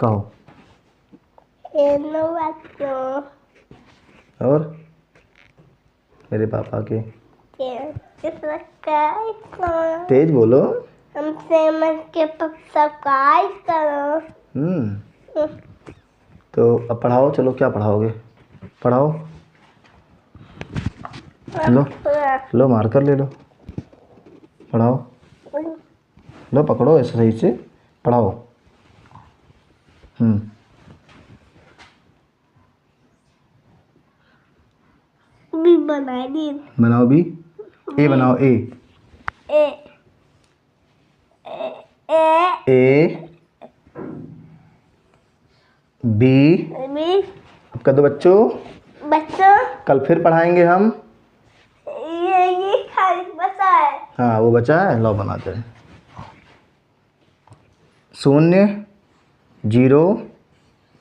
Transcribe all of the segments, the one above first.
कहो। हेलो बच्चों। और मेरे पापा के सब्सक्राइब करो। तेज बोलो। हमसे मत के सब्सक्राइब करो। तो अब पढ़ाओ, चलो क्या पढ़ाओगे? पढ़ाओ। लो मार्कर ले लो, पढ़ाओ। लो पकड़ो ऐसे सही से पढ़ाओ। भी बनाई दी। बनाओ बी। ए बनाओ ए। ए ए ए बी। अब कर दो बच्चों। कल फिर पढ़ाएंगे हम। ये खाली बचा है। हाँ वो बचा है, लो बनाते हैं। 0 0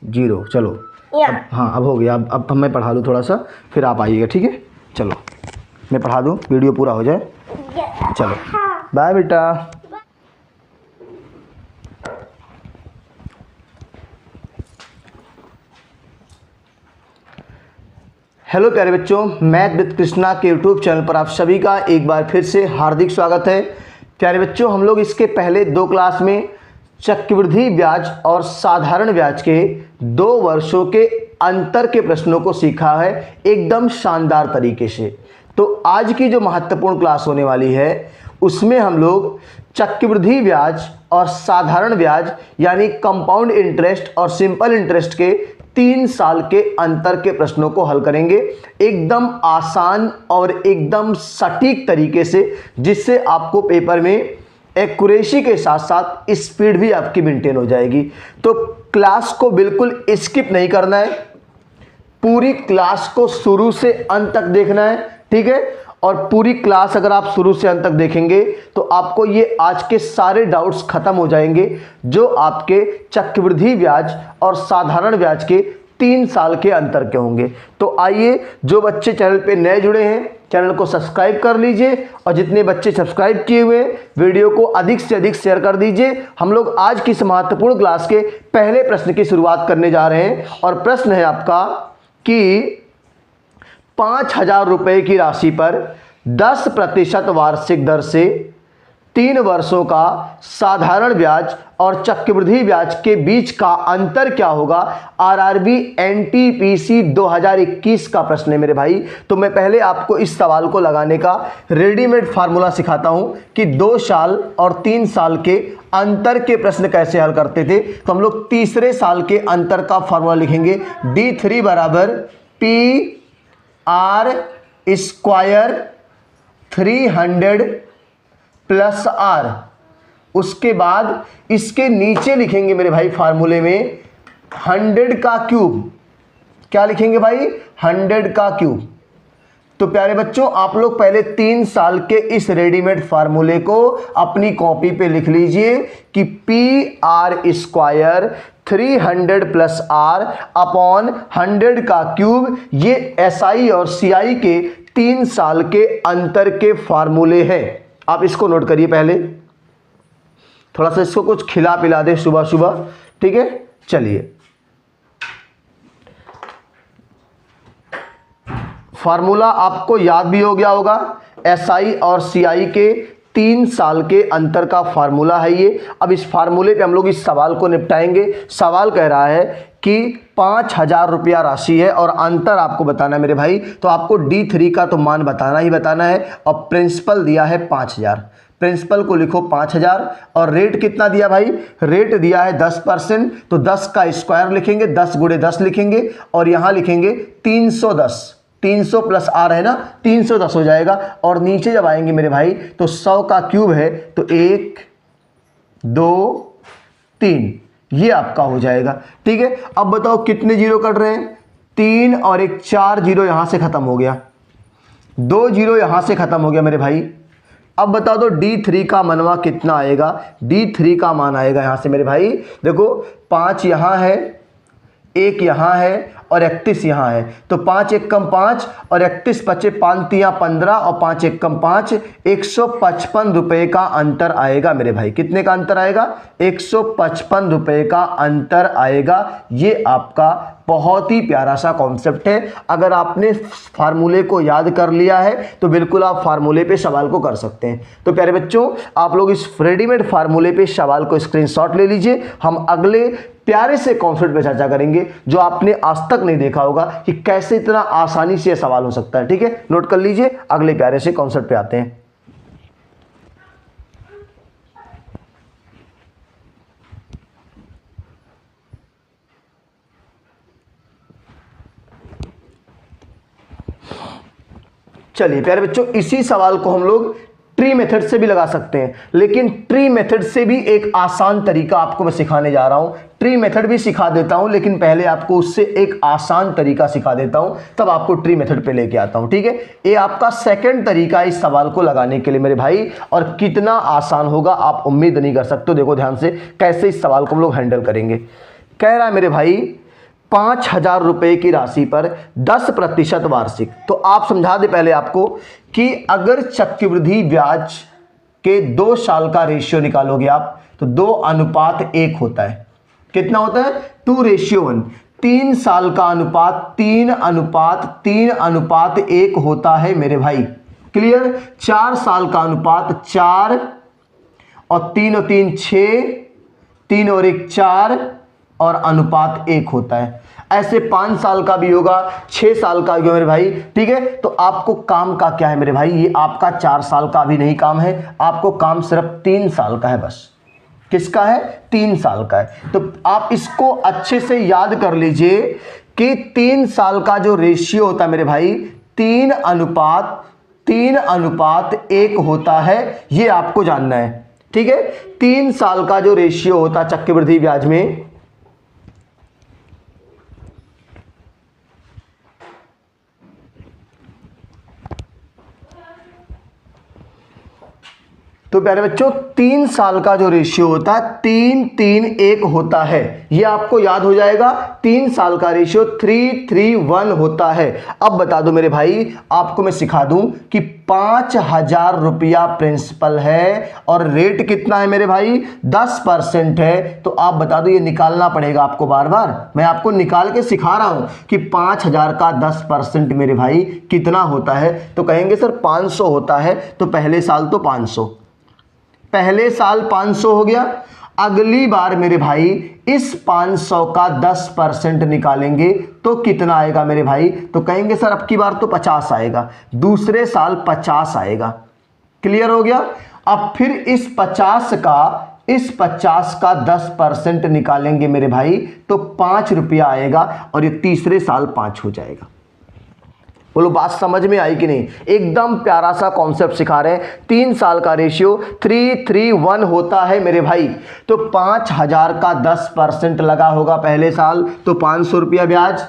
0। चलो अब, हाँ अब हो गया। अब मैं पढ़ा दूँ थोड़ा सा, फिर आप आइएगा, ठीक है? चलो मैं पढ़ा दूँ, वीडियो पूरा हो जाए। चलो बाय बेटा। हेलो प्यारे बच्चों, मैथ विद कृष्णा के यूट्यूब चैनल पर आप सभी का एक बार फिर से हार्दिक स्वागत है। प्यारे बच्चों, हम लोग इसके पहले 2 क्लास में चक्रवृद्धि ब्याज और साधारण ब्याज के 2 वर्षों के अंतर के प्रश्नों को सीखा है एकदम शानदार तरीके से। तो आज की जो महत्वपूर्ण क्लास होने वाली है उसमें हम लोग चक्रवृद्धि ब्याज और साधारण ब्याज यानी कंपाउंड इंटरेस्ट और सिंपल इंटरेस्ट के 3 साल के अंतर के प्रश्नों को हल करेंगे एकदम आसान और एकदम सटीक तरीके से, जिससे आपको पेपर में एक्यूरेसी के साथ साथ स्पीड भी आपकी मेंटेन हो जाएगी। तो क्लास को बिल्कुल स्किप नहीं करना है, पूरी क्लास को शुरू से अंत तक देखना है, ठीक है? और पूरी क्लास अगर आप शुरू से अंत तक देखेंगे तो आपको ये आज के सारे डाउट्स खत्म हो जाएंगे जो आपके चक्रवृद्धि ब्याज और साधारण ब्याज के 3 साल के अंतर के होंगे। तो आइए, जो बच्चे चैनल पे नए जुड़े हैं चैनल को सब्सक्राइब कर लीजिए, और जितने बच्चे सब्सक्राइब किए हुए वीडियो को अधिक से अधिक शेयर कर दीजिए। हम लोग आज की इस महत्वपूर्ण क्लास के पहले प्रश्न की शुरुआत करने जा रहे हैं, और प्रश्न है आपका कि 5,000 रुपये की राशि पर 10% वार्षिक दर से 3 वर्षों का साधारण ब्याज और चक्रवृद्धि ब्याज के बीच का अंतर क्या होगा? आरआरबी एनटीपीसी 2021 का प्रश्न है मेरे भाई। तो मैं पहले आपको इस सवाल को लगाने का रेडीमेड फार्मूला सिखाता हूं कि 2 साल और 3 साल के अंतर के प्रश्न कैसे हल करते थे। तो हम लोग तीसरे साल के अंतर का फार्मूला लिखेंगे, D3 बराबर P R square 300 plus R। उसके बाद इसके नीचे लिखेंगे मेरे भाई फार्मूले में 100 का क्यूब। क्या लिखेंगे भाई? 100 का क्यूब। तो प्यारे बच्चों, आप लोग पहले 3 साल के इस रेडीमेड फार्मूले को अपनी कॉपी पे लिख लीजिए कि PR square 300 plus R upon 100 का क्यूब, ये SI और CI के 3 साल के अंतर के फार्मूले हैं। आप इसको नोट करिए पहले, थोड़ा सा इसको कुछ खिला पिला दे सुबह सुबह, ठीक है? चलिए, फार्मूला आपको याद भी हो गया होगा। SI और CI के 3 साल के अंतर का फार्मूला है ये। अब इस फार्मूले पे हम लोग इस सवाल को निपटाएंगे। सवाल कह रहा है कि 5,000 रुपया राशि है और अंतर आपको बताना है मेरे भाई। तो आपको D3 का तो मान बताना ही बताना है, और प्रिंसिपल दिया है 5,000। प्रिंसिपल को लिखो 5,000, और रेट कितना दिया भाई? रेट दिया है 10%। तो 10 का स्क्वायर लिखेंगे, 10 गुणे 10 लिखेंगे, और यहाँ लिखेंगे 310। 300 प्लस R है ना, 310 हो जाएगा। और नीचे जब आएंगे मेरे भाई तो 100 का क्यूब है, तो 1 2 3 ये आपका हो जाएगा, ठीक है? अब बताओ कितने जीरो कट रहे हैं? 3 और 1 4 जीरो यहां से खत्म हो गया, 2 जीरो यहां से खत्म हो गया मेरे भाई। अब बता दो D3 का मनवा कितना आएगा? D3 का मान आएगा यहां से मेरे भाई, देखो 5 यहां है, 1 यहां है, और 31 यहाँ है, तो 5 एक कम 5 और 31 बचे 5 तियाँ 15 और 5 एक कम 5, 155 रुपये का अंतर आएगा मेरे भाई। कितने का अंतर आएगा? 155 रुपये का अंतर आएगा। ये आपका बहुत ही प्यारा सा कॉन्सेप्ट है। अगर आपने फार्मूले को याद कर लिया है तो बिल्कुल आप फार्मूले पे सवाल को कर सकते हैं। तो प्यारे बच्चों, आप लोग इस रेडीमेड फार्मूले पे सवाल को स्क्रीनशॉट ले लीजिए। हम अगले प्यारे से कॉन्सेप्ट पे चर्चा करेंगे जो आपने आज तक नहीं देखा होगा कि कैसे इतना आसानी से सवाल हो सकता है। ठीक है, नोट कर लीजिए। अगले प्यारे से कॉन्सेप्ट पे आते हैं। चलिए प्यारे बच्चों, इसी सवाल को हम लोग ट्री मेथड से भी लगा सकते हैं, लेकिन ट्री मेथड से भी एक आसान तरीका आपको मैं सिखाने जा रहा हूं। ट्री मेथड भी सिखा देता हूं, लेकिन पहले आपको उससे एक आसान तरीका सिखा देता हूं, तब आपको ट्री मेथड पे लेके आता हूं। ठीक है, ये आपका सेकंड तरीका इस सवाल को लगाने के लिए मेरे भाई, और कितना आसान होगा आप उम्मीद नहीं कर सकते। देखो ध्यान से कैसे इस सवाल को हम लोग हैंडल करेंगे। कह रहा है मेरे भाई 5,000 रुपए की राशि पर 10% वार्षिक। तो आप समझा दे पहले आपको कि अगर चक्रवृद्धि ब्याज के 2 साल का रेशियो निकालोगे आप तो 2:1 होता है। कितना होता है? 2:1। 3 साल का अनुपात 3:3:1 होता है मेरे भाई। क्लियर? 4 साल का अनुपात 4 और 3 और 3 6, 3 और 1 4 और अनुपात 1 होता है। ऐसे 5 साल का भी होगा, 6 साल का भी होगा मेरे भाई। ठीक है, तो आपको काम का क्या है मेरे भाई? ये आपका 4 साल का भी नहीं काम है, आपको काम सिर्फ 3 साल का है बस। किसका है? 3 साल का है। तो आप इसको अच्छे से याद कर लीजिए कि 3 साल का जो रेशियो होता है मेरे भाई 3:1 होता है। ये आपको जानना है। ठीक है, 3 साल का जो रेशियो होता है चक्रवृद्धि ब्याज में, तो प्यारे बच्चों 3 साल का जो रेशियो होता है 3:3:1 होता है। ये आपको याद हो जाएगा। 3 साल का रेशियो 3:3:1 होता है। अब बता दो मेरे भाई, आपको मैं सिखा दूं कि 5,000 रुपया प्रिंसिपल है और रेट कितना है मेरे भाई? 10% है। तो आप बता दो, ये निकालना पड़ेगा आपको बार बार। मैं आपको निकाल के सिखा रहा हूं कि 5,000 का 10% मेरे भाई कितना होता है। तो कहेंगे सर 500 होता है, तो पहले साल तो 500, पहले साल 500 हो गया। अगली बार मेरे भाई इस 500 का 10% निकालेंगे तो कितना आएगा मेरे भाई? तो कहेंगे सर अब की बार तो 50 आएगा, दूसरे साल 50 आएगा। क्लियर हो गया? अब फिर इस 50 का 10% निकालेंगे मेरे भाई तो 5 रुपया आएगा और ये तीसरे साल 5 हो जाएगा। बोलो बात समझ में आई कि नहीं? एकदम प्यारा सा कॉन्सेप्ट सिखा रहे हैं। 3 साल का रेशियो 3:3:1 होता है मेरे भाई। तो 5,000 का 10% लगा होगा पहले साल, तो 500 रुपया ब्याज।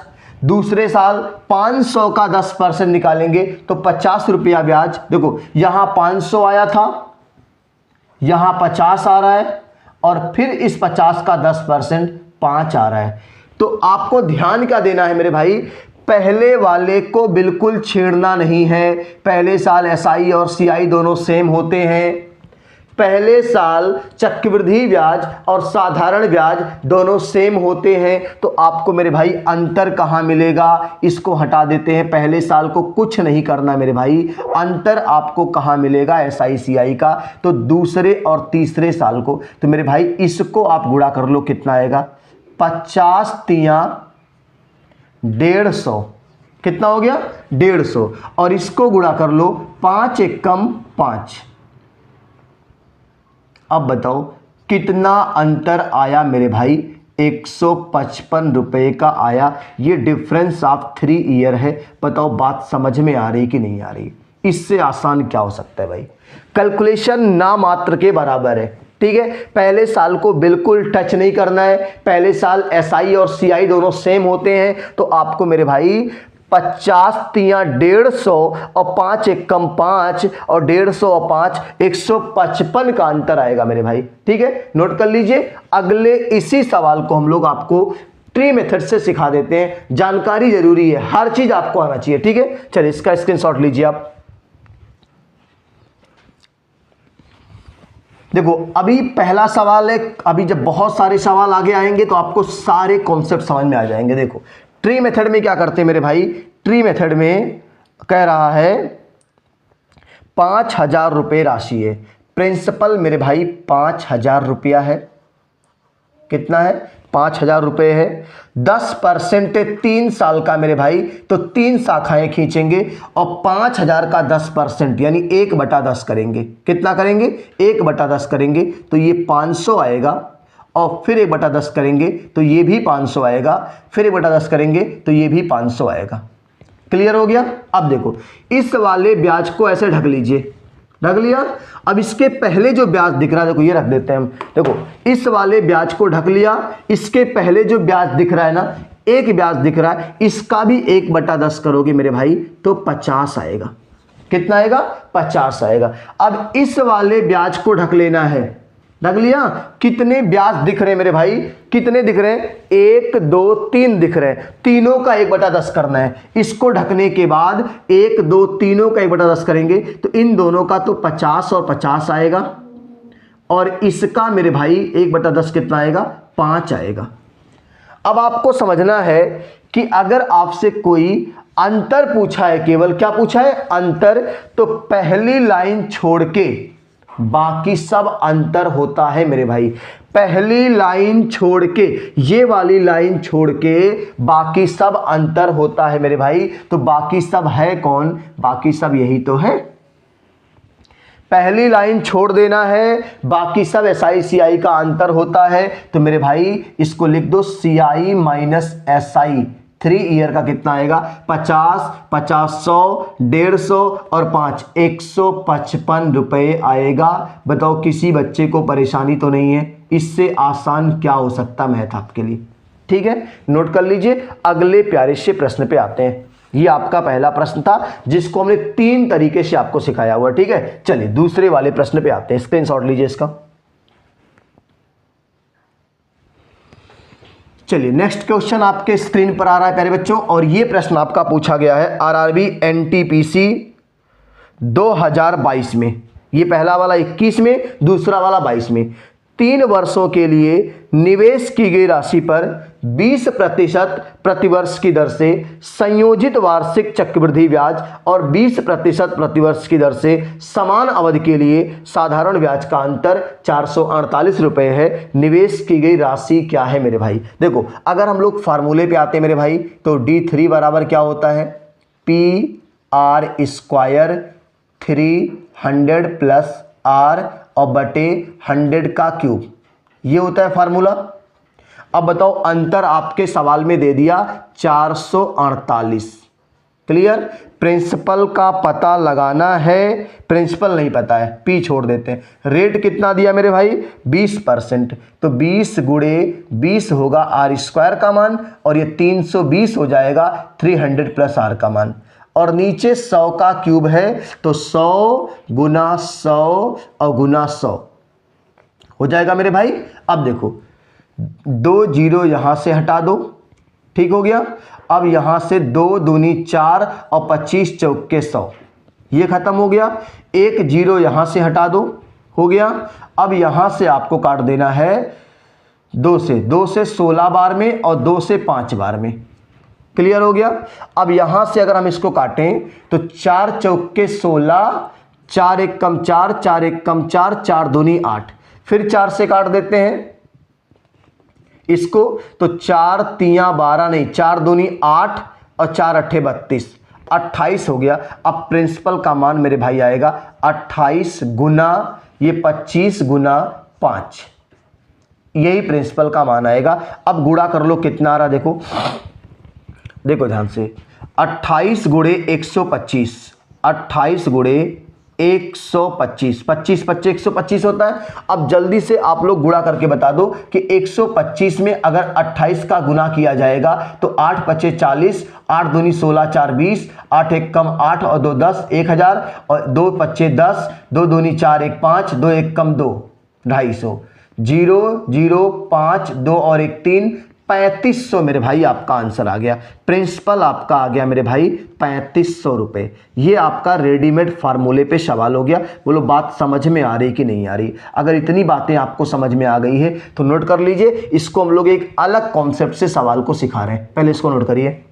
दूसरे साल 500 का 10% निकालेंगे तो 50 रुपया ब्याज। देखो यहां 500 आया था, यहां 50 आ रहा है और फिर इस 50 का 10% 5 आ रहा है। तो आपको ध्यान क्या देना है मेरे भाई? पहले वाले को बिल्कुल छेड़ना नहीं है। पहले साल एसआई और सीआई दोनों सेम होते हैं। पहले साल चक्रवृद्धि ब्याज और साधारण ब्याज दोनों सेम होते हैं। तो आपको मेरे भाई अंतर कहाँ मिलेगा? इसको हटा देते हैं। पहले साल को कुछ नहीं करना मेरे भाई। अंतर आपको कहाँ मिलेगा एसआई सीआई का? तो दूसरे और तीसरे साल को। तो मेरे भाई इसको आप गुणा कर लो, कितना आएगा? 50 तियां 150। कितना हो गया? 150। और इसको गुणा कर लो 5 एकम 5। अब बताओ कितना अंतर आया मेरे भाई? 155 रुपए का आया। ये डिफरेंस ऑफ 3 ईयर है। बताओ बात समझ में आ रही कि नहीं आ रही? इससे आसान क्या हो सकता है भाई? कैलकुलेशन ना मात्र के बराबर है। ठीक है, पहले साल को बिल्कुल टच नहीं करना है। पहले साल एसआई और सीआई दोनों सेम होते हैं। तो आपको मेरे भाई 50 तियां 150 और 5 एकम 5 और 150 और 5 155 का अंतर आएगा मेरे भाई। ठीक है, नोट कर लीजिए। अगले इसी सवाल को हम लोग आपको ट्री मेथड से सिखा देते हैं। जानकारी जरूरी है, हर चीज आपको आना चाहिए, ठीक है। चलिए इसका स्क्रीनशॉट लीजिए आप। देखो अभी पहला सवाल है, अभी जब बहुत सारे सवाल आगे आएंगे तो आपको सारे कॉन्सेप्ट समझ में आ जाएंगे। देखो ट्री मेथड में क्या करते हैं मेरे भाई, ट्री मेथड में कह रहा है 5,000 रुपये राशि है। प्रिंसिपल मेरे भाई 5,000 रुपया है। कितना है? 5,000 रुपये है। 10% 3 साल का मेरे भाई, तो 3 शाखाएं खींचेंगे और 5,000 का 10% यानी 1/10 करेंगे। कितना करेंगे? 1/10 करेंगे तो ये 500 आएगा, और फिर 1/10 करेंगे तो ये भी 500 आएगा, फिर 1/10 करेंगे तो ये भी 500 आएगा। क्लियर हो गया? अब देखो इस वाले ब्याज को ऐसे ढक लीजिए, ढक लिया। अब इसके पहले जो ब्याज दिख रहा है, देखो ये रख देते हैं हम। देखो इस वाले ब्याज को ढक लिया, इसके पहले जो ब्याज दिख रहा है ना, एक ब्याज दिख रहा है, इसका भी 1/10 करोगे मेरे भाई तो 50 आएगा। कितना आएगा? 50 आएगा। अब इस वाले ब्याज को ढक लेना है, ढक लिया। कितने ब्याज दिख रहे हैं मेरे भाई? कितने दिख रहे हैं? 1 2 3 दिख रहे हैं। तीनों का 1/10 करना है। इसको ढकने के बाद 1 2 तीनों का 1/10 करेंगे तो इन दोनों का तो 50 और 50 आएगा, और इसका मेरे भाई 1/10 कितना आएगा? 5 आएगा। अब आपको समझना है कि अगर आपसे कोई अंतर पूछा है, केवल क्या पूछा है? अंतर, तो पहली लाइन छोड़ के बाकी सब अंतर होता है मेरे भाई। पहली लाइन छोड़ के, ये वाली लाइन छोड़ के बाकी सब अंतर होता है मेरे भाई। तो बाकी सब है कौन? बाकी सब यही तो है। पहली लाइन छोड़ देना है, बाकी सब SI CI का अंतर होता है। तो मेरे भाई इसको लिख दो CI माइनस SI। 3 ईयर का कितना आएगा? 50, 50, 100, 150 और 5, 155 रुपये आएगा। बताओ किसी बच्चे को परेशानी तो नहीं है? इससे आसान क्या हो सकता मैथ आपके लिए? ठीक है, नोट कर लीजिए। अगले प्यारे से प्रश्न पे आते हैं। ये आपका पहला प्रश्न था जिसको हमने 3 तरीके से आपको सिखाया हुआ। ठीक है, चलिए दूसरे वाले प्रश्न पे आते हैं। स्क्रीनशॉट लीजिए इसका। चलिए नेक्स्ट क्वेश्चन आपके स्क्रीन पर आ रहा है प्यारे बच्चों, और ये प्रश्न आपका पूछा गया है RRB NTPC 2022 में। ये पहला वाला 21 में, दूसरा वाला 22 में। 3 वर्षों के लिए निवेश की गई राशि पर 20% प्रतिवर्ष की दर से संयोजित वार्षिक चक्रवृद्धि ब्याज और 20% प्रतिवर्ष की दर से समान अवधि के लिए साधारण ब्याज का अंतर 448 रुपये है। निवेश की गई राशि क्या है मेरे भाई? देखो अगर हम लोग फार्मूले पे आते हैं मेरे भाई, तो D3 बराबर क्या होता है? PR² 300 प्लस R और बटे 100 का क्यूब, ये होता है फार्मूला। अब बताओ अंतर आपके सवाल में दे दिया 448। क्लियर? प्रिंसिपल का पता लगाना है, प्रिंसिपल नहीं पता है, P छोड़ देते हैं। रेट कितना दिया मेरे भाई? 20%, तो 20 गुणे 20 होगा R² का मान, और ये 320 हो जाएगा 300 प्लस R का मान, और नीचे 100 का क्यूब है, तो 100 गुना 100 और गुना 100 हो जाएगा मेरे भाई। अब देखो 2 जीरो यहां से हटा दो, ठीक हो गया। अब यहां से 2 दूनी 4 और 25 चौके 100, ये खत्म हो गया। 1 जीरो यहां से हटा दो, हो गया। अब यहां से आपको काट देना है 2 से 16 बार में और 2 से 5 बार में। क्लियर हो गया? अब यहां से अगर हम इसको काटें तो 4 चौके 16, 4 एक कम 4, 4 एक कम 4, 4 दूनी 8, फिर 4 से काट देते हैं इसको, तो 4 तिया 12 नहीं, 4 दूनी 8 और 4 अट्ठे 32, 28 हो गया। अब प्रिंसिपल का मान मेरे भाई आएगा 28 गुना ये 25 गुना 5, यही प्रिंसिपल का मान आएगा। अब गुणा कर लो कितना आ रहा, देखो देखो ध्यान से, 28 गुणे 125, 28 गुणे 125, 25 25 125 होता है। अब जल्दी से आप लोग गुणा करके बता दो कि 125 में अगर 28 का गुना किया जाएगा तो 8 पचे 40, 8 दूनी 16, 4 20, 8 एक कम 8 और 2 10, 1000 और 2 पच्चे 10, 2 दूनी 4 1 5, 2 एक कम 2, 250, 0 0 5 2 और 1 3, 3500 मेरे भाई आपका आंसर आ गया। प्रिंसिपल आपका आ गया मेरे भाई 3500 रुपये। ये आपका रेडीमेड फार्मूले पे सवाल हो गया। बोलो बात समझ में आ रही कि नहीं आ रही? अगर इतनी बातें आपको समझ में आ गई है तो नोट कर लीजिए, इसको हम लोग एक अलग कॉन्सेप्ट से सवाल को सिखा रहे हैं। पहले इसको नोट करिए।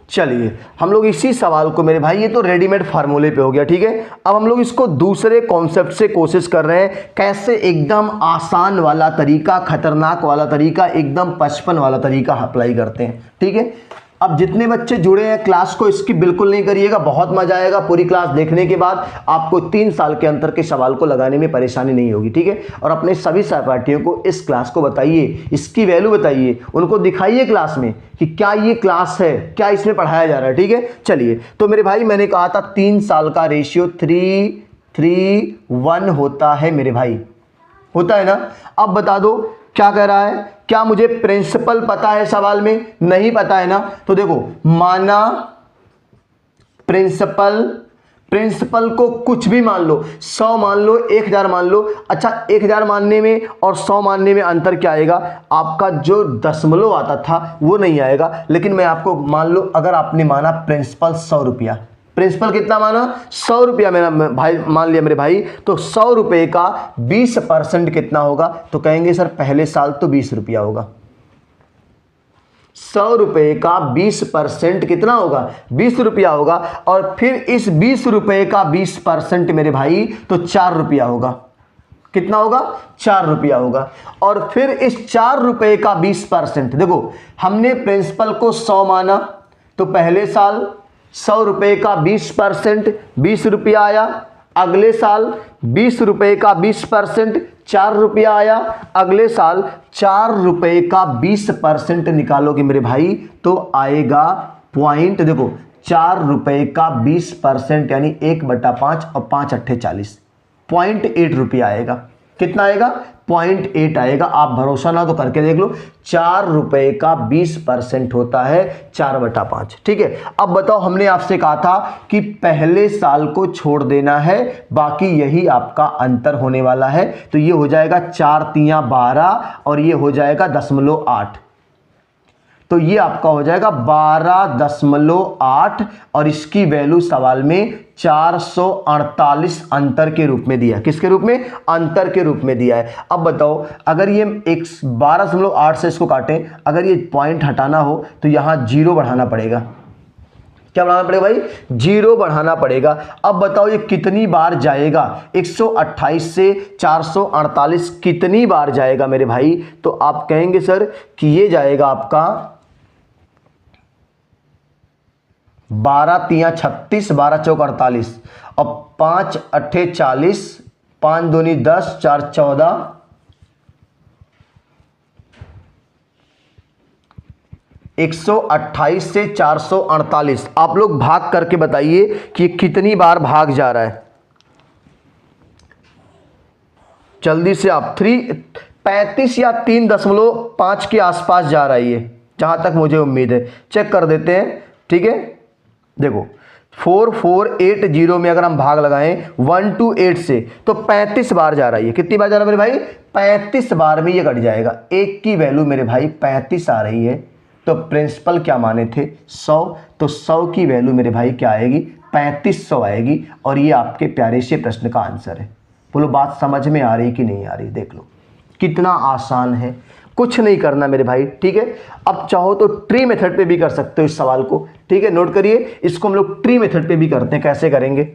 चलिए हम लोग इसी सवाल को मेरे भाई, ये तो रेडीमेड फार्मूले पे हो गया, ठीक है। अब हम लोग इसको दूसरे कॉन्सेप्ट से कोशिश कर रहे हैं, कैसे एकदम आसान वाला तरीका, खतरनाक वाला तरीका, एकदम 55 वाला तरीका अप्लाई करते हैं, ठीक है। अब जितने बच्चे जुड़े हैं क्लास को स्किप बिल्कुल नहीं करिएगा, बहुत मजा आएगा। पूरी क्लास देखने के बाद आपको 3 साल के अंतर के सवाल को लगाने में परेशानी नहीं होगी, ठीक है। और अपने सभी सहपाठियों को इस क्लास को बताइए, इसकी वैल्यू बताइए, उनको दिखाइए क्लास में कि क्या ये क्लास है, क्या इसमें पढ़ाया जा रहा है, ठीक है। चलिए तो मेरे भाई मैंने कहा था 3 साल का रेशियो 3:1 होता है मेरे भाई, होता है ना। अब बता दो क्या कह रहा है, क्या मुझे प्रिंसिपल पता है? सवाल में नहीं पता है ना। तो देखो माना प्रिंसिपल को कुछ भी मान लो, 100 मान लो, 1000 मान लो। अच्छा 1000 मानने में और 100 मानने में अंतर क्या आएगा? आपका जो दशमलव आता था वो नहीं आएगा। लेकिन मैं आपको मान लो, अगर आपने माना प्रिंसिपल 100 रुपया, प्रिंसिपल कितना माना? 100 रुपया मेरा भाई मान लिया मेरे भाई, तो 100 रुपये का 20% कितना होगा? तो कहेंगे सर पहले साल तो 20 रुपया होगा। 100 रुपये का 20% कितना होगा? 20 रुपया होगा। और फिर इस 20 रुपये का 20% मेरे भाई तो 4 रुपया होगा। कितना होगा? 4 रुपया होगा। और फिर इस 4 रुपये का 20%, देखो हमने प्रिंसिपल को 100 माना, तो पहले साल 100 रुपये का 20% 20 रुपया आया। अगले साल 20 रुपये का 20% 4 रुपया आया। अगले साल 4 रुपये का 20% निकालोगे मेरे भाई तो आएगा पॉइंट, देखो 4 रुपये का 20% यानी 1/5 और 5 अट्ठे 40, 0.8 रुपया आएगा। कितना आएगा? 0.8 आएगा। आप भरोसा ना तो करके देख लो। 4 रुपये का 20% होता है 4/5, ठीक है। अब बताओ, हमने आपसे कहा था कि पहले साल को छोड़ देना है, बाकी यही आपका अंतर होने वाला है। तो ये हो जाएगा 4 तियां 12 और ये हो जाएगा 0.8, तो ये आपका हो जाएगा 12.8 और इसकी वैल्यू सवाल में 448 अंतर के रूप में दिया। किसके रूप में? अंतर के रूप में दिया है। अब बताओ, अगर ये 12.8 से इसको काटें, अगर ये पॉइंट हटाना हो तो यहाँ 0 बढ़ाना पड़ेगा। क्या बढ़ाना पड़ेगा भाई? 0 बढ़ाना पड़ेगा। अब बताओ ये कितनी बार जाएगा? 128 से 448 कितनी बार जाएगा मेरे भाई? तो आप कहेंगे सर कि ये जाएगा आपका 12 तियां 36, 12 चौक 48 और 5 अट्ठे 40, 5 दूनी 10, 4 14, 128 से 448 आप लोग भाग करके बताइए कि कितनी बार भाग जा रहा है। जल्दी से आप 35 या 3.5 के आसपास जा रहा है ये, जहां तक मुझे उम्मीद है। चेक कर देते हैं, ठीक है। देखो 4480 में अगर हम भाग लगाएं 128 से तो 35 बार जा रही है। कितनी बार जा रहा है मेरे भाई? 35 बार में ये कट जाएगा। एक की वैल्यू मेरे भाई 35 आ रही है, तो प्रिंसिपल क्या माने थे? 100, तो 100 की वैल्यू मेरे भाई क्या आएगी? 3500 आएगी। और ये आपके प्यारे से प्रश्न का आंसर है। बोलो बात समझ में आ रही कि नहीं आ रही? देख लो कितना आसान है, कुछ नहीं करना मेरे भाई, ठीक है। अब चाहो तो ट्री मेथड पे भी कर सकते हो इस सवाल को, ठीक है। नोट करिए, इसको हम लोग ट्री मेथड पे भी करते हैं। कैसे करेंगे?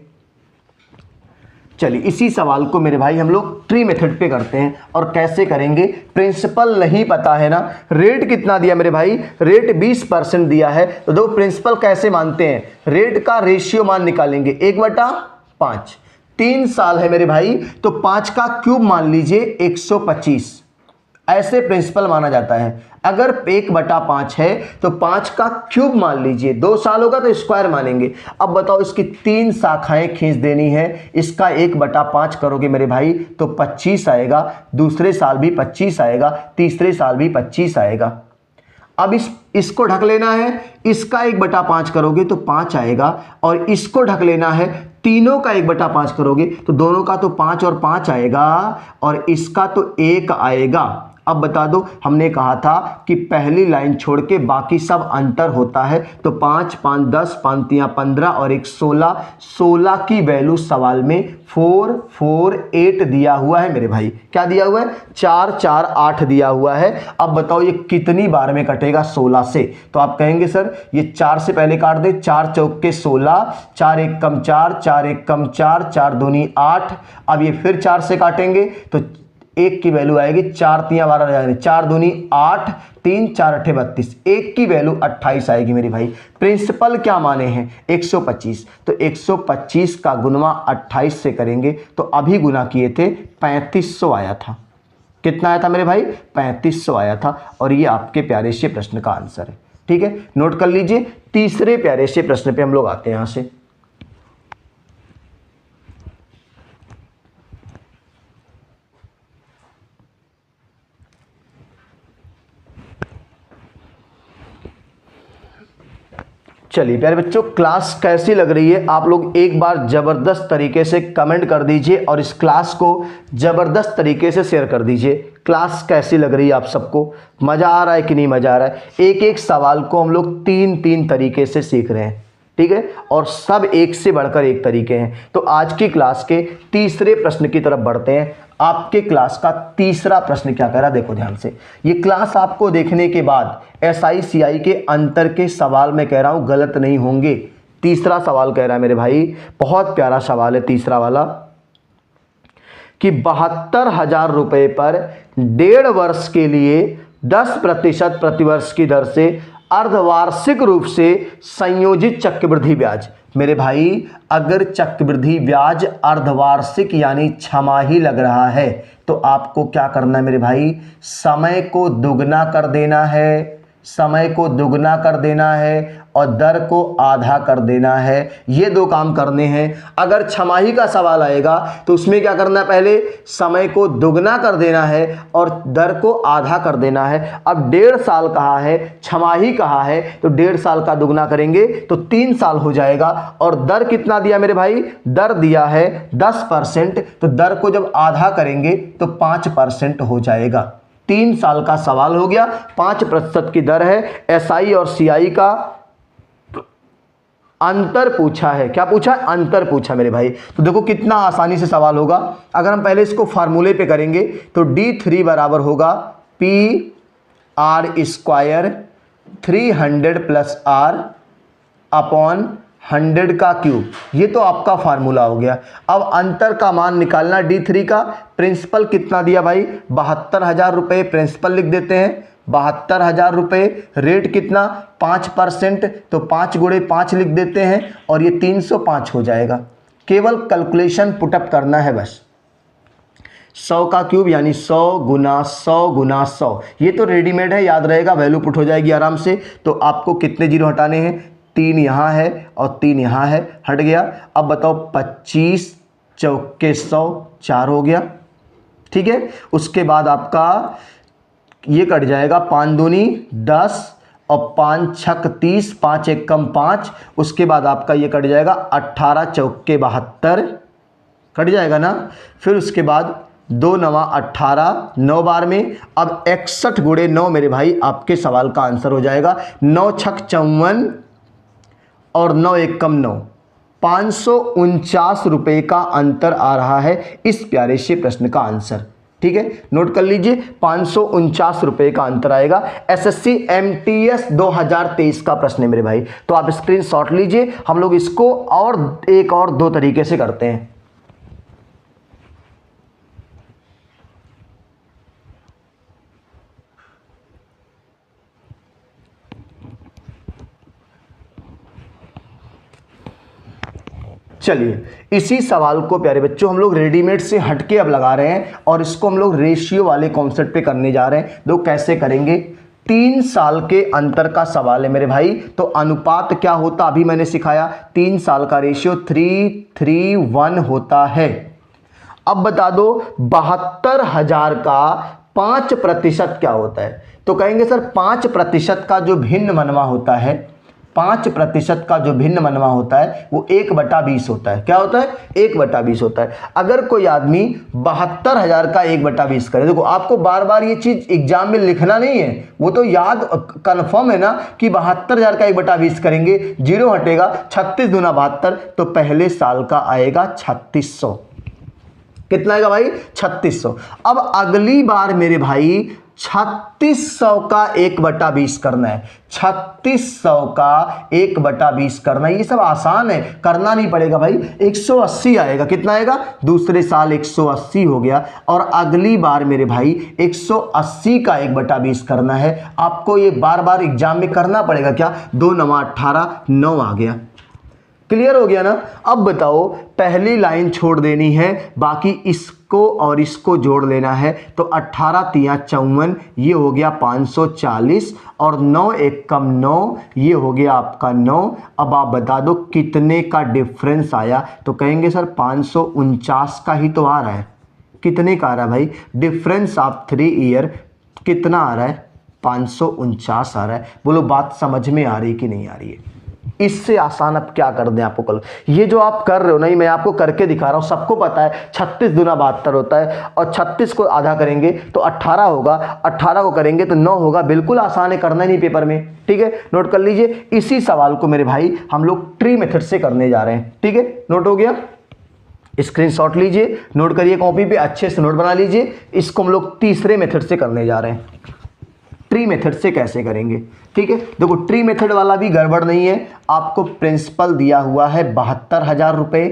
चलिए इसी सवाल को मेरे भाई हम लोग ट्री मेथड पे करते हैं। और कैसे करेंगे? प्रिंसिपल नहीं पता है ना, रेट कितना दिया मेरे भाई? रेट 20% दिया है। तो दो प्रिंसिपल कैसे मानते हैं? रेट का रेशियो मान निकालेंगे 1/5। 3 साल है मेरे भाई, तो 5 का क्यूब मान लीजिए 125, ऐसे प्रिंसिपल माना जाता है। अगर 1/5 है तो 5 का क्यूब मान लीजिए, 2 साल होगा तो स्क्वायर मानेंगे। अब बताओ इसकी 3 शाखाएं खींच देनी है, इसका 1/5 करोगे मेरे भाई तो 25 आएगा। दूसरे साल भी 25 आएगा, तीसरे साल भी 25 आएगा। अब इस इसको ढक लेना है, इसका 1/5 करोगे तो 5 आएगा, और इसको ढक लेना है, तीनों का 1/5 करोगे तो दोनों का तो 5 और 5 आएगा, और इसका तो 1 आएगा। अब बता दो, हमने कहा था कि पहली लाइन छोड़ के बाकी सब अंतर होता है, तो 5 5 10, 5 3 15 और 1 16, 16 की वैल्यू सवाल में 4 4 8 दिया हुआ है मेरे भाई। क्या दिया हुआ है? 4 4 8 दिया हुआ है। अब बताओ ये कितनी बार में कटेगा 16 से? तो आप कहेंगे सर ये 4 से पहले काट दे, 4 चौके 16, 4 1 कम 4, 4 1 कम 4, 4 दूनी 8। अब ये फिर 4 से काटेंगे तो 1 की वैल्यू आएगी 4 3 12, 4 दूनी 8, 3 4 8 32, 1 की वैल्यू 28 आएगी मेरी भाई। प्रिंसिपल क्या माने हैं? 125, तो 125 का गुणा 28 से करेंगे तो अभी गुना किए थे 3500 आया था। कितना आया था मेरे भाई? 3500 आया था, और ये आपके प्यारे से प्रश्न का आंसर है। ठीक है, नोट कर लीजिए। तीसरे प्यारे से प्रश्न पे हम लोग आते हैं। यहां से चलिए प्यारे बच्चों, क्लास कैसी लग रही है आप लोग एक बार ज़बरदस्त तरीके से कमेंट कर दीजिए, और इस क्लास को ज़बरदस्त तरीके से शेयर कर दीजिए। क्लास कैसी लग रही है आप सबको? मज़ा आ रहा है कि नहीं मज़ा आ रहा है? एक एक सवाल को हम लोग 3 तरीके से सीख रहे हैं, ठीक है, और सब एक से बढ़कर एक तरीके हैं। तो आज की क्लास के तीसरे प्रश्न की तरफ बढ़ते हैं। आपके क्लास का तीसरा प्रश्न क्या कह रहा है, देखो ध्यान से। ये क्लास आपको देखने के बाद SI CI के अंतर के सवाल में कह रहा हूं गलत नहीं होंगे। तीसरा सवाल कह रहा है मेरे भाई, बहुत प्यारा सवाल है तीसरा वाला, कि 72,000 रुपए पर 1.5 वर्ष के लिए 10% प्रतिवर्ष की दर से अर्धवार्षिक रूप से संयोजित चक्रवृद्धि ब्याज। मेरे भाई अगर चक्रवृद्धि ब्याज अर्धवार्षिक यानी छमाही लग रहा है तो आपको क्या करना है मेरे भाई? समय को दुगना कर देना है, समय को दुगना कर देना है, और दर को आधा कर देना है। ये 2 काम करने हैं। अगर छमाही का सवाल आएगा तो उसमें क्या करना है? पहले समय को दुगना कर देना है और दर को आधा कर देना है। अब 1.5 साल कहा है, छमाही कहा है, तो 1.5 साल का दुगना करेंगे तो 3 साल हो जाएगा। और दर कितना दिया मेरे भाई? दर दिया है 10%, तो दर को जब आधा करेंगे तो 5% हो जाएगा। 3 साल का सवाल हो गया, 5% की दर है। SI और CI का अंतर पूछा है। क्या पूछा? अंतर पूछा मेरे भाई। तो देखो कितना आसानी से सवाल होगा। अगर हम पहले इसको फार्मूले पे करेंगे तो D3 बराबर होगा PR square 300 plus R upon 100 का क्यूब। ये तो आपका फार्मूला हो गया। अब अंतर का मान निकालना D3 का। प्रिंसिपल कितना दिया भाई? 72,000 रुपये प्रिंसिपल लिख देते हैं। 72,000 रुपये। रेट कितना? 5%, तो 5 × 5 लिख देते हैं, और ये 305 हो जाएगा। केवल कैलकुलेशन पुटअप करना है बस। 100 का क्यूब यानी 100 × 100 × 100। ये तो रेडीमेड है, याद रहेगा, वैल्यू पुट हो जाएगी आराम से। तो आपको कितने जीरो हटाने हैं? 3 यहाँ है और 3 यहाँ है, हट गया। अब बताओ 25 चौके 100, 4 हो गया, ठीक है। उसके बाद आपका ये कट जाएगा, 5 दूनी 10 और 5 छक 30, 5 1 कम 5। उसके बाद आपका ये कट जाएगा 18 चौके 72, कट जाएगा ना। फिर उसके बाद 2 9 18, 9 बार में। अब 61 × 9 मेरे भाई आपके सवाल का आंसर हो जाएगा। 9 छक 54 और 9 1 कम 9, 549 रुपये का अंतर आ रहा है इस प्यारे से प्रश्न का आंसर, ठीक है। नोट कर लीजिए, 549 रुपये का अंतर आएगा। SSC MTS 2023 का प्रश्न है मेरे भाई। तो आप स्क्रीनशॉट लीजिए। हम लोग इसको और एक और 2 तरीके से करते हैं। चलिए, इसी सवाल को प्यारे बच्चों हम लोग रेडीमेड से हटके अब लगा रहे हैं, और इसको हम लोग रेशियो वाले कॉन्सेप्ट पे करने जा रहे हैं। तो कैसे करेंगे? 3 साल के अंतर का सवाल है मेरे भाई। तो अनुपात क्या होता अभी मैंने सिखाया। 3 साल का रेशियो 3:1 होता है। अब बता दो 72,000 का 5% क्या होता है? तो कहेंगे सर 5% का जो भिन्न मनवा होता है, 5% का जो भिन्न मनवा होता है वो 1/20 होता है। क्या होता है? 1/20 होता है। अगर कोई आदमी 72,000 का 1/20 करे, देखो आपको बार बार ये चीज एग्जाम में लिखना नहीं है, वो तो याद कंफर्म है ना कि 72,000 का 1/20 करेंगे, 0 हटेगा, 36 दूना 72, तो पहले साल का आएगा 3600। कितना आएगा भाई? 3600। अब अगली बार मेरे भाई 3600 का 1/20 करना है, 3600 का 1/20 करना है। ये सब आसान है, करना नहीं पड़ेगा भाई। 180 आएगा। कितना आएगा? दूसरे साल 180 हो गया। और अगली बार मेरे भाई 180 का 1/20 करना है। आपको ये बार बार एग्जाम में करना पड़ेगा। क्या? 2 9 18, 9 आ गया। क्लियर हो गया ना? अब बताओ, पहली लाइन छोड़ देनी है, बाकी इसको और इसको जोड़ लेना है। तो 18 तिया 54, ये हो गया 540, और 9 1 कम 9, ये हो गया आपका 9। अब आप बता दो कितने का डिफरेंस आया? तो कहेंगे सर 549 का ही तो आ रहा है। कितने का आ रहा है भाई? डिफरेंस ऑफ 3 ईयर कितना आ रहा है? 549 आ रहा है। बोलो बात समझ में आ रही कि नहीं आ रही है? इससे आसान अब क्या कर दें आपको कल, ये जो आप कर रहे हो ना, मैं आपको करके दिखा रहा हूँ। सबको पता है 36 दूना 72 होता है, और 36 को आधा करेंगे तो 18 होगा, 18 को करेंगे तो 9 होगा। बिल्कुल आसान है, करना ही नहीं पेपर में। ठीक है, नोट कर लीजिए। इसी सवाल को मेरे भाई हम लोग ट्री मेथड से करने जा रहे हैं। ठीक है, नोट हो गया? स्क्रीनशॉट लीजिए, नोट करिए कॉपी पे, अच्छे से नोट बना लीजिए। इसको हम लोग तीसरे मेथड से करने जा रहे हैं। ट्री मेथड से कैसे करेंगे? ठीक है, देखो ट्री मेथड वाला भी गड़बड़ नहीं है। आपको प्रिंसिपल दिया हुआ है 72,000 रुपये,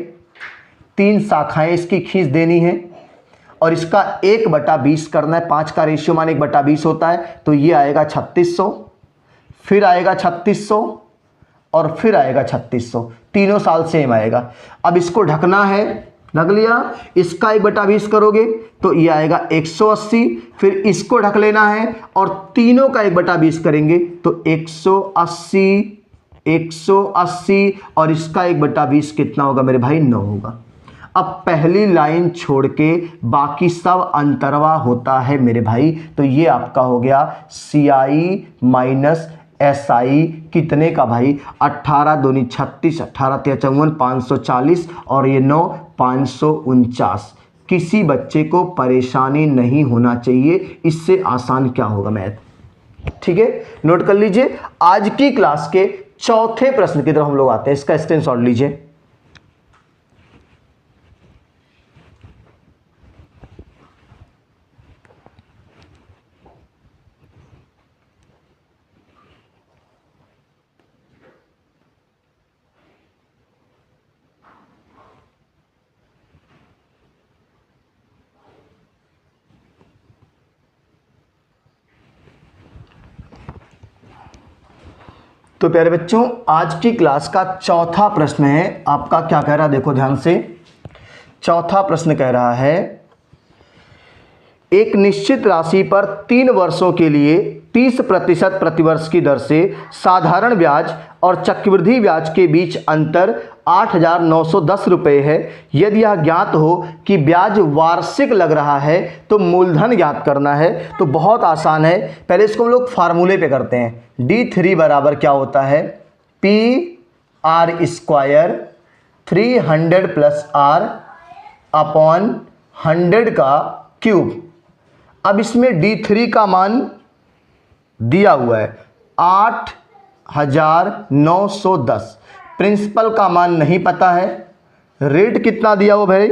3 शाखाएं इसकी खींच देनी है, और इसका 1/20 करना है। 5 का रेशियो मान 1/20 होता है, तो ये आएगा 3600, फिर आएगा 3600, और फिर आएगा 3600। तीनों साल सेम आएगा। अब इसको ढकना है, ढक लिया। इसका 1/20 करोगे तो ये आएगा 180, फिर इसको ढक लेना है, और तीनों का 1/20 करेंगे तो 180, 180, और इसका 1/20 कितना होगा मेरे भाई? 9 होगा। अब पहली लाइन छोड़ के बाकी सब अंतरवा होता है मेरे भाई। तो ये आपका हो गया CI माइनस SI कितने का भाई? 18 दूनी 36, 18 तिया 54, 540, और ये 9 549। किसी बच्चे को परेशानी नहीं होना चाहिए। इससे आसान क्या होगा मैथ? ठीक है, नोट कर लीजिए। आज की क्लास के चौथे प्रश्न की तरफ हम लोग आते हैं। इसका स्क्रीनशॉट लीजिए। तो प्यारे बच्चों, आज की क्लास का चौथा प्रश्न है आपका। क्या कह रहा है? देखो ध्यान से। चौथा प्रश्न कह रहा है, एक निश्चित राशि पर 3 वर्षों के लिए 30% प्रतिवर्ष की दर से साधारण ब्याज और चक्रवृद्धि ब्याज के बीच अंतर 8,910 रुपये है। यदि यह ज्ञात हो कि ब्याज वार्षिक लग रहा है तो मूलधन ज्ञात करना है। तो बहुत आसान है, पहले इसको हम लोग फार्मूले पे करते हैं। D3 बराबर क्या होता है? PR² 300 + R अपॉन 100 का क्यूब। अब इसमें D3 का मान दिया हुआ है 8,910। प्रिंसिपल का मान नहीं पता है। रेट कितना दिया हुआ भाई?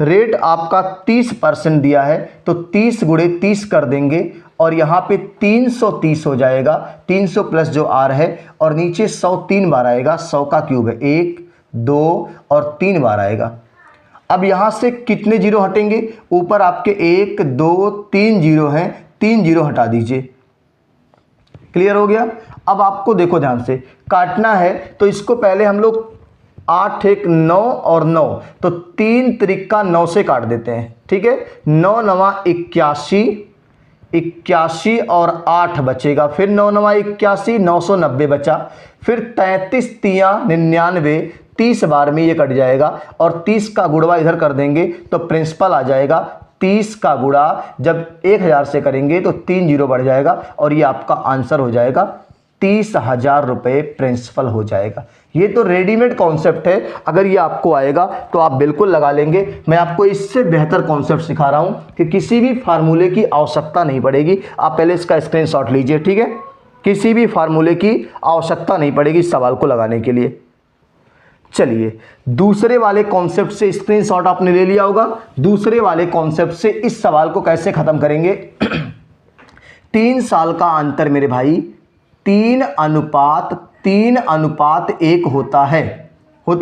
रेट आपका 30% दिया है, तो 30 × 30 कर देंगे, और यहाँ पे 330 हो जाएगा। 300 प्लस जो R है, और नीचे 100 3 बार आएगा। 100 का क्यूब है 1 2 और 3 बार आएगा। अब यहाँ से कितने जीरो हटेंगे? ऊपर आपके 1 2 3 जीरो हैं, 3 जीरो हटा दीजिए। क्लियर हो गया? अब आपको देखो ध्यान से काटना है, तो इसको पहले हम लोग 8 1 9 और 9, तो 3 त्रिका 9 से काट देते हैं। ठीक है, 9 9 81, 81 और 8 बचेगा, फिर 9 9 81, 990 बचा, फिर 33 तिया 99, 30 बार में ये कट जाएगा, और 30 का गुणवा इधर कर देंगे तो प्रिंसिपल आ जाएगा 30 का गुणा जब 1000 से करेंगे तो 3 जीरो बढ़ जाएगा और ये आपका आंसर हो जाएगा 30,000 रुपये प्रिंसिपल हो जाएगा। ये तो रेडीमेड कॉन्सेप्ट है, अगर ये आपको आएगा तो आप बिल्कुल लगा लेंगे। मैं आपको इससे बेहतर कॉन्सेप्ट सिखा रहा हूँ कि किसी भी फार्मूले की आवश्यकता नहीं पड़ेगी। आप पहले इसका स्क्रीनशॉट लीजिए, ठीक है। किसी भी फार्मूले की आवश्यकता नहीं पड़ेगी इस सवाल को लगाने के लिए। चलिए दूसरे वाले कॉन्सेप्ट से स्क्रीनशॉट आपने ले लिया होगा। दूसरे वाले कॉन्सेप्ट से इस सवाल को कैसे खत्म करेंगे 3 साल का अंतर मेरे भाई 3:1 होता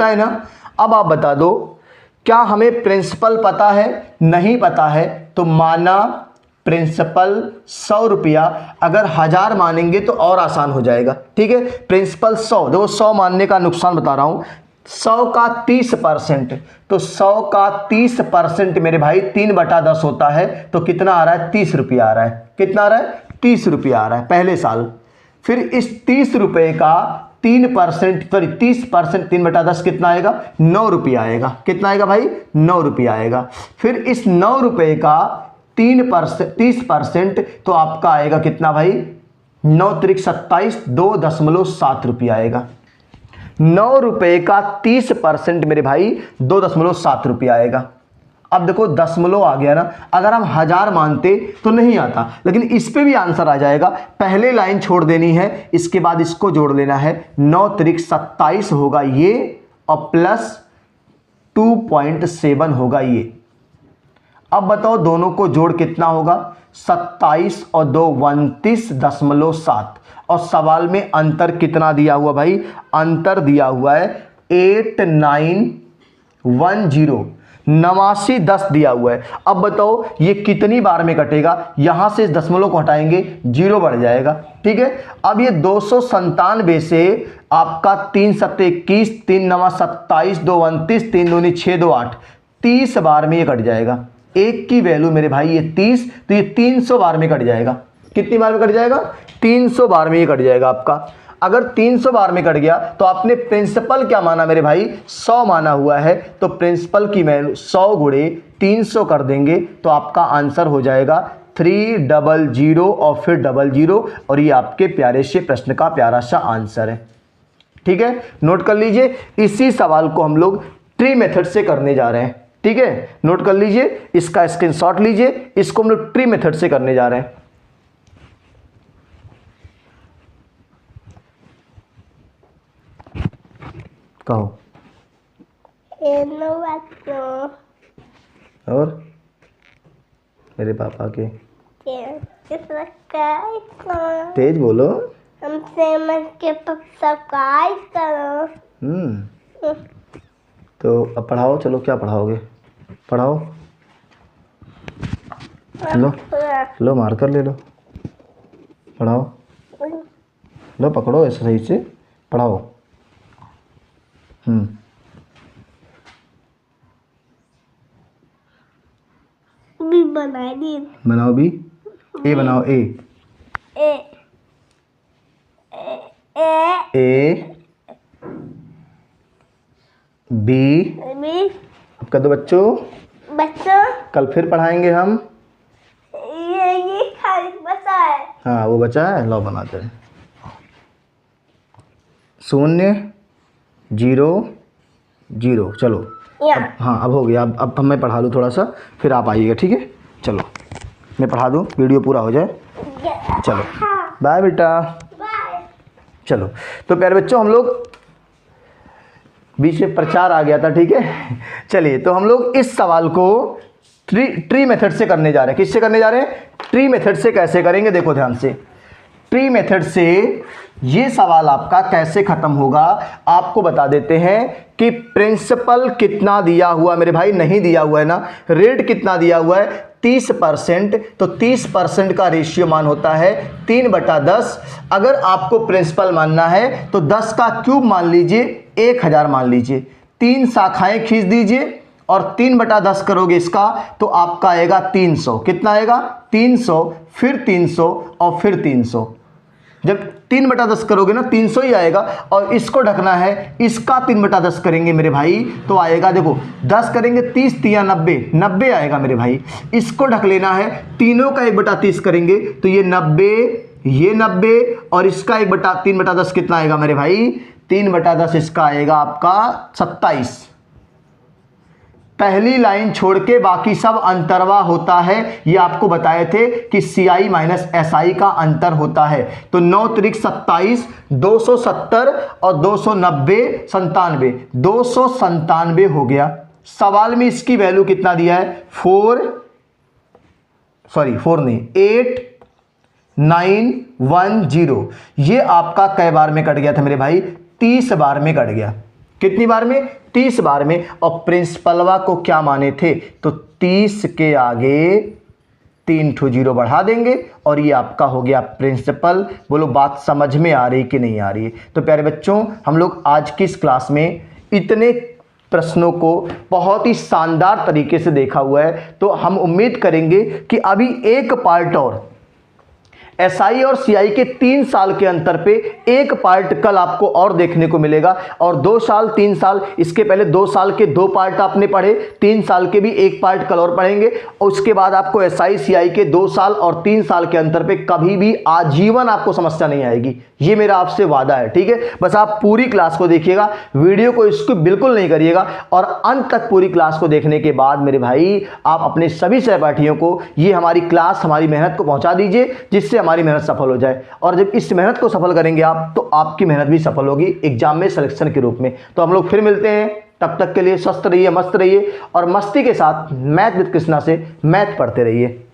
है ना। अब आप बता दो क्या हमें प्रिंसिपल पता है? नहीं पता है तो माना प्रिंसिपल 100 रुपया, अगर 1000 मानेंगे तो और आसान हो जाएगा, ठीक है। प्रिंसिपल 100, देखो 100 मानने का नुकसान बता रहा हूँ, 100 का 30%, तो 100 का 30% मेरे भाई 3/10 होता है, तो कितना आ रहा है? 30 रुपया आ रहा है। कितना आ रहा है? 30 रुपया आ रहा है पहले साल। फिर इस 30 रुपये का 3%, सॉरी 30%, 3/10 कितना आएगा? 9 रुपया आएगा। कितना आएगा भाई? 9 रुपया आएगा। फिर इस 9 रुपये का 30% तो आपका आएगा कितना भाई? 9 त्रिक 27, 2.7 रुपया आएगा। 9 रुपये का 30% मेरे भाई 2.7 रुपया आएगा। अब देखो दशमलव आ गया ना, अगर हम 1000 मानते तो नहीं आता, लेकिन इस पे भी आंसर आ जाएगा। पहले लाइन छोड़ देनी है, इसके बाद इसको जोड़ लेना है। 9 त्रिक 27 होगा ये, और प्लस 2.7 होगा ये। अब बताओ दोनों को जोड़ कितना होगा? 27 और 2 29.7। और सवाल में अंतर कितना दिया हुआ भाई? अंतर दिया हुआ है 8910, 8910 दिया हुआ है। अब बताओ ये कितनी बार में कटेगा? यहां से इस दशमलव को हटाएंगे, 0 बढ़ जाएगा, ठीक है। अब ये 297 से आपका 3 7 21, 3 9 27, 2 29, 3 दूनी 6 2 8, 30 बार में ये कट जाएगा। एक की वैल्यू मेरे भाई ये 30, तो ये 300 बार में कट जाएगा। कितनी बार में कट जाएगा? 300 बार में ये कट जाएगा आपका। अगर 300 बार में कट गया तो आपने प्रिंसिपल क्या माना मेरे भाई? 100 माना हुआ है, तो प्रिंसिपल की वैल्यू 100 गुणे 300 कर देंगे तो आपका आंसर हो जाएगा 300 और फिर 00, और ये आपके प्यारे से प्रश्न का प्यारा सा आंसर है, ठीक है। नोट कर लीजिए, इसी सवाल को हम लोग ट्री मेथड से करने जा रहे हैं, ठीक है। नोट कर लीजिए, इसका स्क्रीनशॉट लीजिए, इसको हम लोग ट्री मेथड से करने जा रहे हैं। कहो। हेलो बच्चों। और मेरे पापा के तेज बोलो। हमसे मत के सब्सक्राइब करो। तो अब पढ़ाओ, चलो क्या पढ़ाओगे? पढ़ाओ, लो मार्कर ले लो, पढ़ाओ, लो पकड़ो ऐसे सही से पढ़ाओ। भी बनाई दी। बनाओ बी, ए बनाओ, ए बी। अब कर दो बच्चों, कल फिर पढ़ाएंगे हम। ये खाली बचा है। हाँ वो बचा है, लो बनाते हैं। 0 0 0, चलो हाँ अब हो गया। अब मैं पढ़ा दूँ थोड़ा सा, फिर आप आइएगा, ठीक है। चलो मैं पढ़ा दूँ, वीडियो पूरा हो जाए। चलो बाय बेटा। चलो तो प्यारे बच्चों, हम लोग बीच में प्रचार आ गया था, ठीक है। चलिए तो हम लोग इस सवाल को ट्री मेथड से करने जा रहे हैं। किससे करने जा रहे हैं? ट्री मेथड से। कैसे करेंगे देखो ध्यान से। ट्री मेथड से ये सवाल आपका कैसे खत्म होगा आपको बता देते हैं कि प्रिंसिपल कितना दिया हुआ मेरे भाई? नहीं दिया हुआ है ना। रेट कितना दिया हुआ है? 30%, तो 30% का रेशियो मान होता है 3/10। अगर आपको प्रिंसिपल मानना है तो 10 का क्यूब मान लीजिए, 1000 मान लीजिए, 3 शाखाएं खींच दीजिए और 3/10 करोगे इसका तो आपका आएगा 300। कितना आएगा? 300, फिर 300 और फिर 300। जब 3/10 करोगे ना 300 ही आएगा, और इसको ढकना है, इसका 3/10 करेंगे मेरे भाई तो आएगा, देखो 10 करेंगे 30 तिया 90, 90 आएगा मेरे भाई। इसको ढक लेना है, तीनों का 1/30 करेंगे तो ये 90, ये 90 और इसका 3/10 कितना आएगा मेरे भाई, 3/10 इसका आएगा आपका 27। पहली लाइन छोड़ के बाकी सब अंतरवा होता है, ये आपको बताए थे कि CI माइनस SI का अंतर होता है। तो 9 त्रिक 27, 270 और 290 97, 297 हो गया। सवाल में इसकी वैल्यू कितना दिया है, 8910। ये आपका कै बार में कट गया था मेरे भाई, 30 बार में कट गया। कितनी बार में, 30 बार में। और प्रिंसिपलवा को क्या माने थे, तो 30 के आगे 3 ठो 0 बढ़ा देंगे और ये आपका हो गया प्रिंसिपल। बोलो बात समझ में आ रही कि नहीं आ रही है। तो प्यारे बच्चों, हम लोग आज की इस क्लास में इतने प्रश्नों को बहुत ही शानदार तरीके से देखा हुआ है। तो हम उम्मीद करेंगे कि अभी एक पार्ट और SI और CI के 3 साल के अंतर पे एक पार्ट कल आपको और देखने को मिलेगा, और 2 साल 3 साल, इसके पहले 2 साल के 2 पार्ट आपने पढ़े, 3 साल के भी एक पार्ट कल और पढ़ेंगे, और उसके बाद आपको SI CI के 2 साल और 3 साल के अंतर पे कभी भी आजीवन आपको समस्या नहीं आएगी। ये मेरा आपसे वादा है, ठीक है। बस आप पूरी क्लास को देखिएगा, वीडियो को इसको बिल्कुल नहीं करिएगा, और अंत तक पूरी क्लास को देखने के बाद मेरे भाई आप अपने सभी सहपाठियों को ये हमारी क्लास, हमारी मेहनत को पहुंचा दीजिए, जिससे हमारी मेहनत सफल हो जाए। और जब इस मेहनत को सफल करेंगे आप, तो आपकी मेहनत भी सफल होगी एग्जाम में सिलेक्शन के रूप में। तो हम लोग फिर मिलते हैं, तब तक के लिए स्वस्थ रहिए, मस्त रहिए, और मस्ती के साथ मैथ विद कृष्णा से मैथ पढ़ते रहिए।